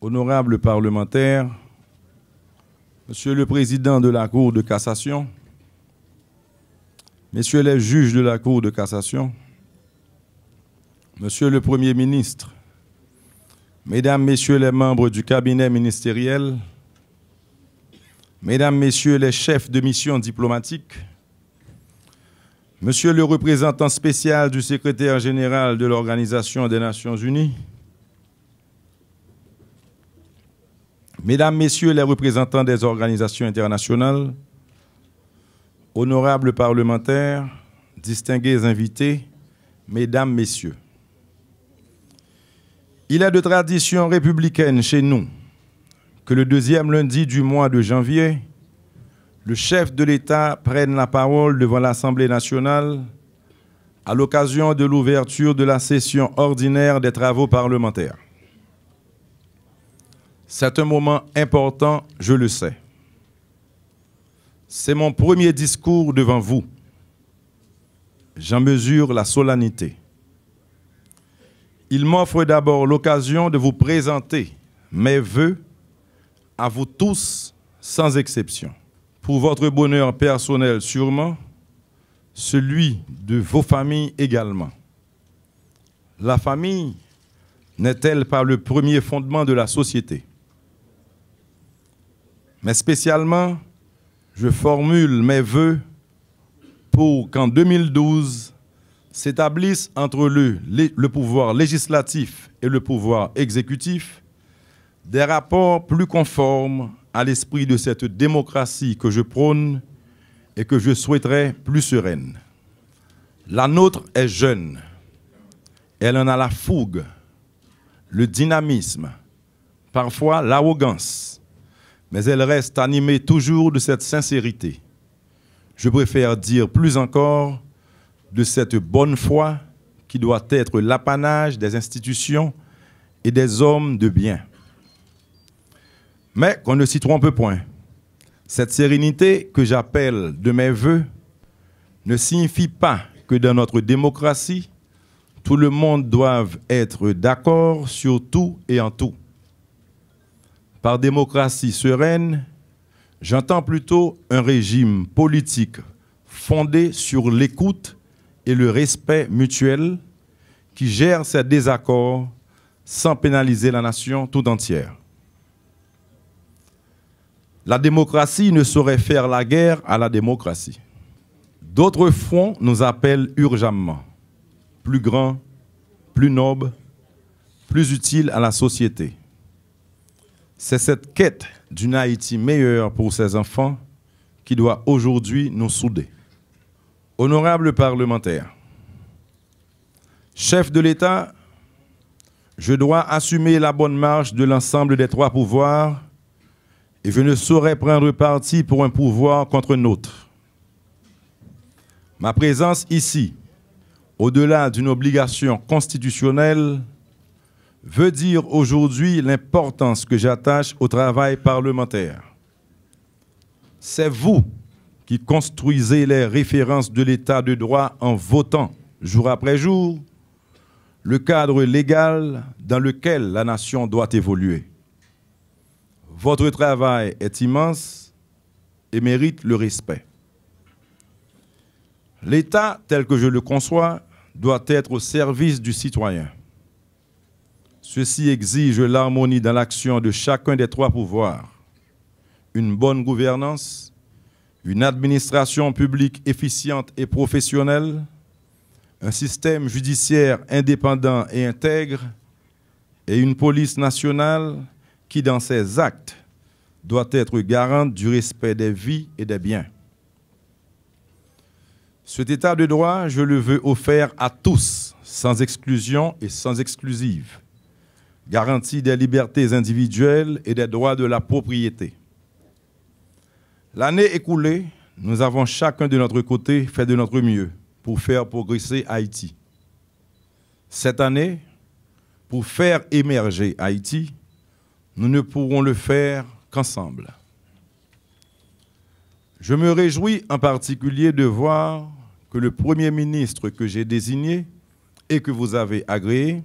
Honorables parlementaires, Monsieur le Président de la Cour de cassation, Messieurs les juges de la Cour de cassation, Monsieur le Premier ministre, Mesdames, Messieurs les membres du cabinet ministériel, Mesdames, Messieurs les chefs de mission diplomatique, Monsieur le représentant spécial du secrétaire général de l'Organisation des Nations Unies, Mesdames, Messieurs les représentants des organisations internationales, honorables parlementaires, distingués invités, Mesdames, Messieurs. Il est de tradition républicaine chez nous que le deuxième lundi du mois de janvier, le chef de l'État prenne la parole devant l'Assemblée nationale à l'occasion de l'ouverture de la session ordinaire des travaux parlementaires. C'est un moment important, je le sais. C'est mon premier discours devant vous. J'en mesure la solennité. Il m'offre d'abord l'occasion de vous présenter mes vœux à vous tous, sans exception. Pour votre bonheur personnel sûrement, celui de vos familles également. La famille n'est-elle pas le premier fondement de la société? Mais spécialement, je formule mes vœux pour qu'en 2012 s'établisse entre le pouvoir législatif et le pouvoir exécutif des rapports plus conformes à l'esprit de cette démocratie que je prône et que je souhaiterais plus sereine. La nôtre est jeune, elle en a la fougue, le dynamisme, parfois l'arrogance, mais elle reste animée toujours de cette sincérité. Je préfère dire plus encore de cette bonne foi qui doit être l'apanage des institutions et des hommes de bien. Mais qu'on ne s'y trompe point. Cette sérénité que j'appelle de mes vœux ne signifie pas que dans notre démocratie, tout le monde doit être d'accord sur tout et en tout. Par démocratie sereine, j'entends plutôt un régime politique fondé sur l'écoute et le respect mutuel qui gère ses désaccords sans pénaliser la nation tout entière. La démocratie ne saurait faire la guerre à la démocratie. D'autres fronts nous appellent urgemment, plus grands, plus nobles, plus utiles à la société. C'est cette quête d'une Haïti meilleure pour ses enfants qui doit aujourd'hui nous souder. Honorables parlementaires, chef de l'État, je dois assumer la bonne marche de l'ensemble des trois pouvoirs et je ne saurais prendre parti pour un pouvoir contre un autre. Ma présence ici, au-delà d'une obligation constitutionnelle, veut dire aujourd'hui l'importance que j'attache au travail parlementaire. C'est vous qui construisez les références de l'état de droit en votant, jour après jour, le cadre légal dans lequel la nation doit évoluer. Votre travail est immense et mérite le respect. L'État, tel que je le conçois, doit être au service du citoyen. Ceci exige l'harmonie dans l'action de chacun des trois pouvoirs, une bonne gouvernance, une administration publique efficiente et professionnelle, un système judiciaire indépendant et intègre et une police nationale qui, dans ses actes, doit être garante du respect des vies et des biens. Cet état de droit, je le veux offert à tous, sans exclusion et sans exclusive, garantie des libertés individuelles et des droits de la propriété. L'année écoulée, nous avons chacun de notre côté fait de notre mieux pour faire progresser Haïti. Cette année, pour faire émerger Haïti, nous ne pourrons le faire qu'ensemble. Je me réjouis en particulier de voir que le Premier ministre que j'ai désigné et que vous avez agréé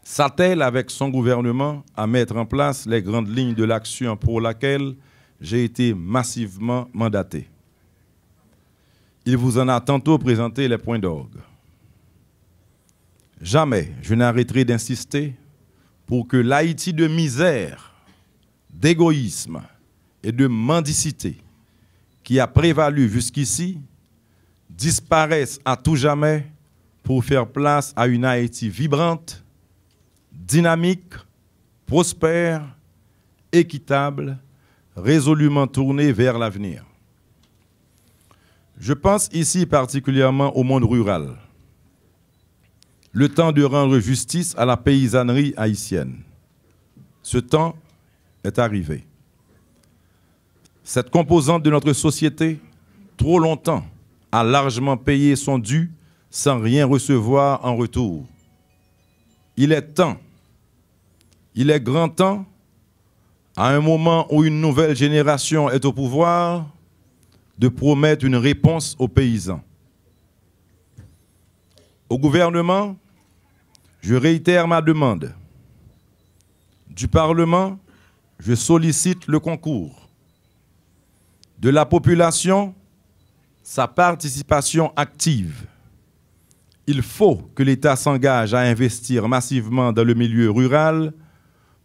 s'attelle avec son gouvernement à mettre en place les grandes lignes de l'action pour laquelle j'ai été massivement mandaté. Il vous en a tantôt présenté les points d'orgue. Jamais je n'arrêterai d'insister pour que l'Haïti de misère, d'égoïsme et de mendicité qui a prévalu jusqu'ici disparaisse à tout jamais pour faire place à une Haïti vibrante, dynamique, prospère, équitable, résolument tournée vers l'avenir. Je pense ici particulièrement au monde rural. Le temps de rendre justice à la paysannerie haïtienne. Ce temps est arrivé. Cette composante de notre société, trop longtemps, a largement payé son dû sans rien recevoir en retour. Il est temps, il est grand temps, à un moment où une nouvelle génération est au pouvoir, de promettre une réponse aux paysans. Au gouvernement, je réitère ma demande. Du Parlement, je sollicite le concours. De la population, sa participation active. Il faut que l'État s'engage à investir massivement dans le milieu rural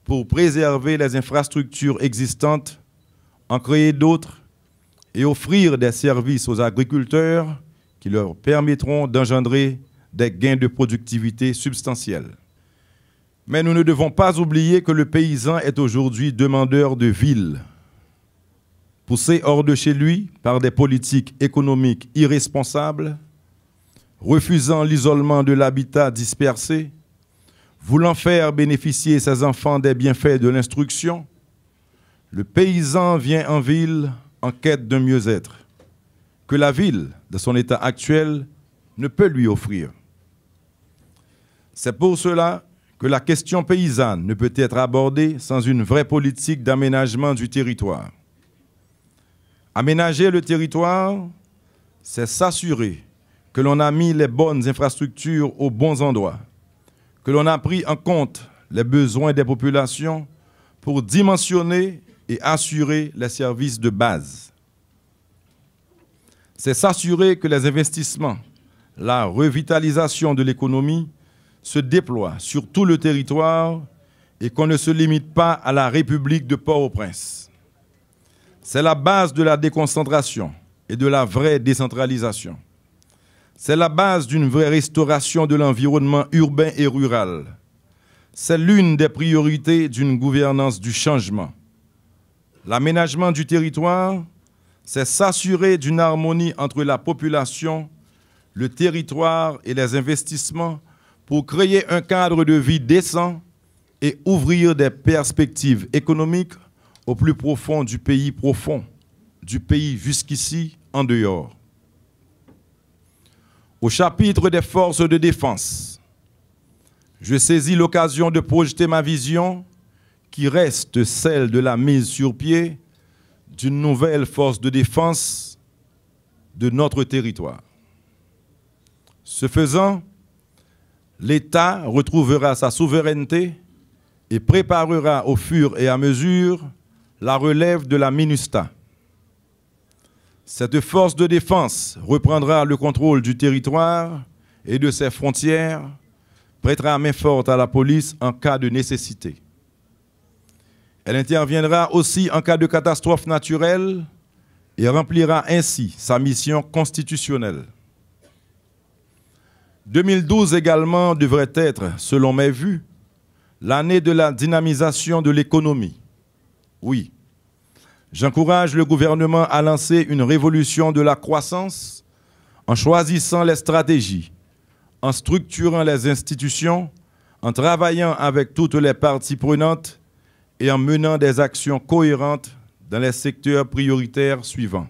pour préserver les infrastructures existantes, en créer d'autres et offrir des services aux agriculteurs qui leur permettront d'engendrer des gains de productivité substantiels. Mais nous ne devons pas oublier que le paysan est aujourd'hui demandeur de ville. Poussé hors de chez lui par des politiques économiques irresponsables, refusant l'isolement de l'habitat dispersé, voulant faire bénéficier ses enfants des bienfaits de l'instruction, le paysan vient en ville en quête d'un mieux-être que la ville, de son état actuel, ne peut lui offrir. C'est pour cela que la question paysanne ne peut être abordée sans une vraie politique d'aménagement du territoire. Aménager le territoire, c'est s'assurer que l'on a mis les bonnes infrastructures aux bons endroits, que l'on a pris en compte les besoins des populations pour dimensionner et assurer les services de base. C'est s'assurer que les investissements, la revitalisation de l'économie se déploient sur tout le territoire et qu'on ne se limite pas à la République de Port-au-Prince. C'est la base de la déconcentration et de la vraie décentralisation. C'est la base d'une vraie restauration de l'environnement urbain et rural. C'est l'une des priorités d'une gouvernance du changement. L'aménagement du territoire, c'est s'assurer d'une harmonie entre la population, le territoire et les investissements pour créer un cadre de vie décent et ouvrir des perspectives économiques au plus profond, du pays jusqu'ici en dehors. Au chapitre des forces de défense, je saisis l'occasion de projeter ma vision qui reste celle de la mise sur pied d'une nouvelle force de défense de notre territoire. Ce faisant, l'État retrouvera sa souveraineté et préparera au fur et à mesure la relève de la MINUSTAH. Cette force de défense reprendra le contrôle du territoire et de ses frontières, prêtera main forte à la police en cas de nécessité. Elle interviendra aussi en cas de catastrophe naturelle et remplira ainsi sa mission constitutionnelle. 2012 également devrait être, selon mes vues, l'année de la dynamisation de l'économie. Oui, j'encourage le gouvernement à lancer une révolution de la croissance en choisissant les stratégies, en structurant les institutions, en travaillant avec toutes les parties prenantes et en menant des actions cohérentes dans les secteurs prioritaires suivants.